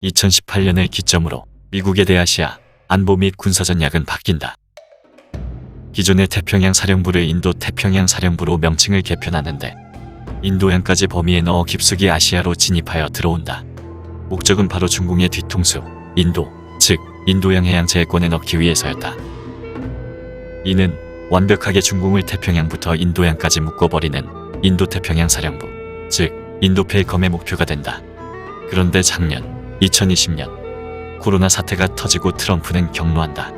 2018년을 기점으로 미국의 대아시아 안보 및 군사전략은 바뀐다. 기존의 태평양 사령부를 인도 태평양 사령부로 명칭을 개편하는데 인도양까지 범위에 넣어 깊숙이 아시아로 진입하여 들어온다. 목적은 바로 중국의 뒤통수, 인도, 즉 인도양 해양제해권에 넣기 위해서였다. 이는 완벽하게 중국을 태평양부터 인도양까지 묶어버리는 인도태평양 사령부, 즉 인도페이컴의 목표가 된다. 그런데 작년 2020년 코로나 사태가 터지고 트럼프는 경로한다.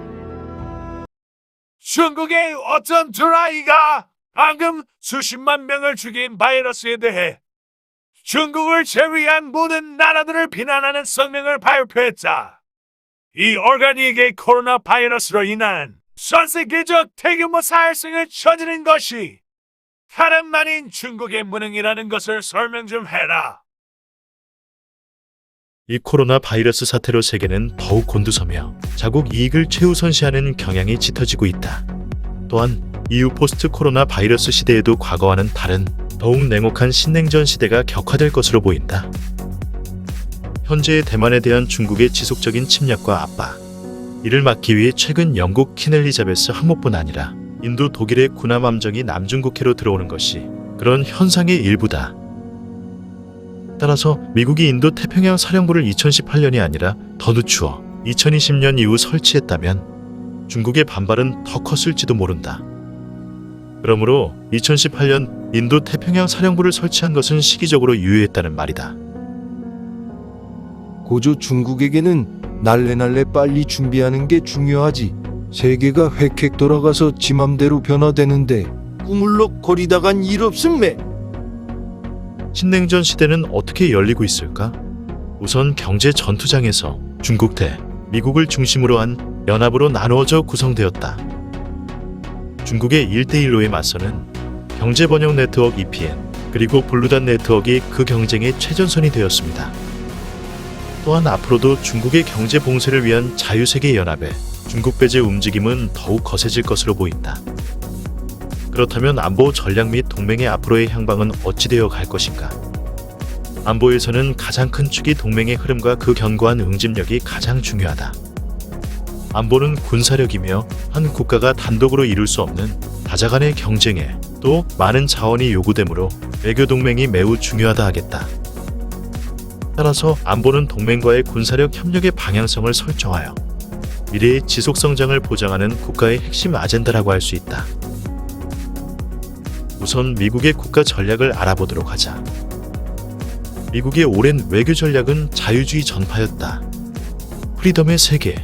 중국의 어떤 드라이가 방금 수십만 명을 죽인 바이러스에 대해 중국을 제외한 모든 나라들을 비난하는 성명을 발표했다. 이 오르가닉의 코로나 바이러스로 인한 전 세계적 대규모 사회성을 저지른 것이 다름 아닌 중국의 무능이라는 것을 설명 좀 해라. 이 코로나 바이러스 사태로 세계는 더욱 곤두서며 자국 이익을 최우선시하는 경향이 짙어지고 있다. 또한 이후 포스트 코로나 바이러스 시대에도 과거와는 다른 더욱 냉혹한 신냉전 시대가 격화될 것으로 보인다. 현재의 대만에 대한 중국의 지속적인 침략과 압박, 이를 막기 위해 최근 영국 퀸 엘리자베스 항모뿐 아니라 인도 독일의 군함 함정이 남중국해로 들어오는 것이 그런 현상의 일부다. 따라서 미국이 인도 태평양 사령부를 2018년이 아니라 더 늦추어 2020년 이후 설치했다면 중국의 반발은 더 컸을지도 모른다. 그러므로 2018년 인도 태평양 사령부를 설치한 것은 시기적으로 유효했다는 말이다. 고조 중국에게는 날래날래 빨리 준비하는 게 중요하지. 세계가 획획 돌아가서 지 맘대로 변화되는데 꾸물럭거리다간 일 없음매. 신냉전 시대는 어떻게 열리고 있을까? 우선 경제 전투장에서 중국 대 미국을 중심으로 한 연합으로 나누어져 구성되었다. 중국의 1대1로에 맞서는 경제 번영 네트워크 EPN 그리고 블루단 네트워크가 그 경쟁의 최전선이 되었습니다. 또한 앞으로도 중국의 경제 봉쇄를 위한 자유세계 연합의 중국 배제 움직임은 더욱 거세질 것으로 보인다. 그렇다면 안보 전략 및 동맹의 앞으로의 향방은 어찌 되어 갈 것인가? 안보에서는 가장 큰 축이 동맹의 흐름과 그 견고한 응집력이 가장 중요하다. 안보는 군사력이며 한 국가가 단독으로 이룰 수 없는 다자 간의 경쟁에 또 많은 자원이 요구되므로 외교 동맹이 매우 중요하다 하겠다. 따라서 안보는 동맹과의 군사력 협력의 방향성을 설정하여 미래의 지속성장을 보장하는 국가의 핵심 아젠다라고 할 수 있다. 우선 미국의 국가 전략을 알아보도록 하자. 미국의 오랜 외교 전략은 자유주의 전파였다. 프리덤의 세계.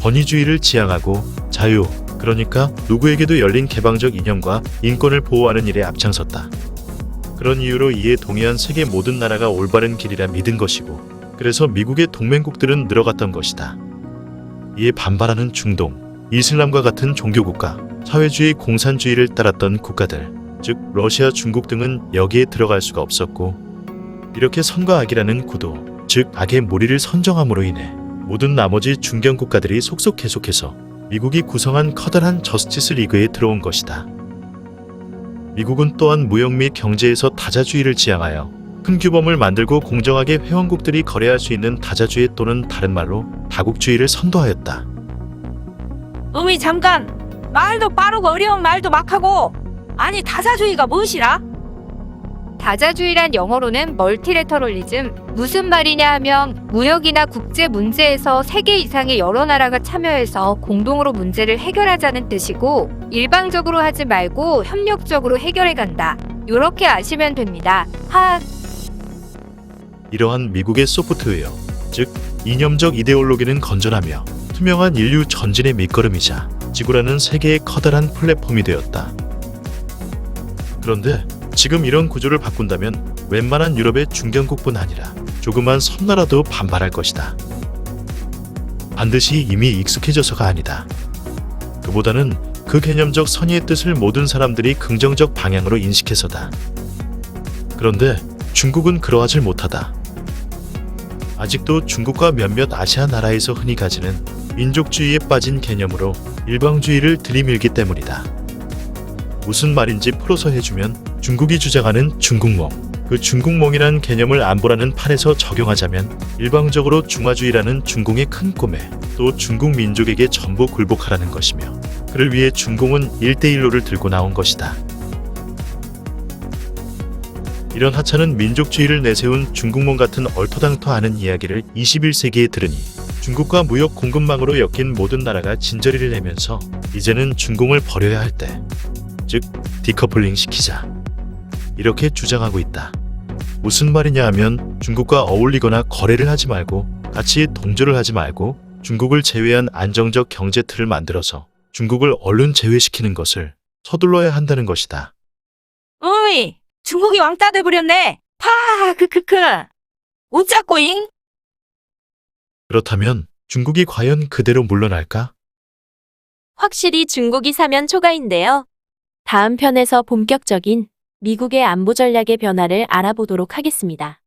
권위주의를 지향하고 자유, 그러니까 누구에게도 열린 개방적 이념과 인권을 보호하는 일에 앞장섰다. 그런 이유로 이에 동의한 세계 모든 나라가 올바른 길이라 믿은 것이고, 그래서 미국의 동맹국들은 늘어갔던 것이다. 이에 반발하는 중동, 이슬람과 같은 종교국가, 사회주의 공산주의를 따랐던 국가들, 즉 러시아, 중국 등은 여기에 들어갈 수가 없었고, 이렇게 선과 악이라는 구도, 즉 악의 무리를 선정함으로 인해 모든 나머지 중견 국가들이 속속 계속해서 미국이 구성한 커다란 저스티스 리그에 들어온 것이다. 미국은 또한 무역 및 경제에서 다자주의를 지향하여 큰 규범을 만들고 공정하게 회원국들이 거래할 수 있는 다자주의 또는 다른 말로 다국주의를 선도하였다. 어미 잠깐! 말도 빠르고 어려운 말도 막 하고 아니 다자주의가 무엇이라? 다자주의란 영어로는 멀티레터럴리즘, 무슨 말이냐 하면 무역이나 국제 문제에서 3개 이상의 여러 나라가 참여해서 공동으로 문제를 해결하자는 뜻이고, 일방적으로 하지 말고 협력적으로 해결해 간다. 요렇게 아시면 됩니다. 이러한 미국의 소프트웨어, 즉 이념적 이데올로기는 건전하며 투명한 인류 전진의 밑거름이자 지구라는 세계의 커다란 플랫폼이 되었다. 그런데 지금 이런 구조를 바꾼다면 웬만한 유럽의 중견국뿐 아니라 조그만 섬나라도 반발할 것이다. 반드시 이미 익숙해져서가 아니다. 그보다는 그 개념적 선의의 뜻을 모든 사람들이 긍정적 방향으로 인식해서다. 그런데 중국은 그러하질 못하다. 아직도 중국과 몇몇 아시아 나라에서 흔히 가지는 민족주의에 빠진 개념으로 일방주의를 들이밀기 때문이다. 무슨 말인지 풀어서 해주면 중국이 주장하는 중국몽, 그 중국몽이란 개념을 안보라는 판에서 적용하자면 일방적으로 중화주의라는 중공의 큰 꿈에 또 중국 민족에게 전부 굴복하라는 것이며 그를 위해 중공은 1대1로를 들고 나온 것이다. 이런 하찮은 민족주의를 내세운 중국몽 같은 얼토당토하는 이야기를 21세기에 들으니 중국과 무역 공급망으로 엮인 모든 나라가 진저리를 내면서 이제는 중공을 버려야 할 때, 즉 디커플링 시키자, 이렇게 주장하고 있다. 무슨 말이냐 하면 중국과 어울리거나 거래를 하지 말고 같이 동조를 하지 말고 중국을 제외한 안정적 경제 틀을 만들어서 중국을 얼른 제외시키는 것을 서둘러야 한다는 것이다. 어이, 중국이 왕따 돼버렸네. 파, 크크크. 웃자꼬잉? 그렇다면 중국이 과연 그대로 물러날까? 확실히 중국이 사면 초과인데요. 다음 편에서 본격적인 미국의 안보 전략의 변화를 알아보도록 하겠습니다.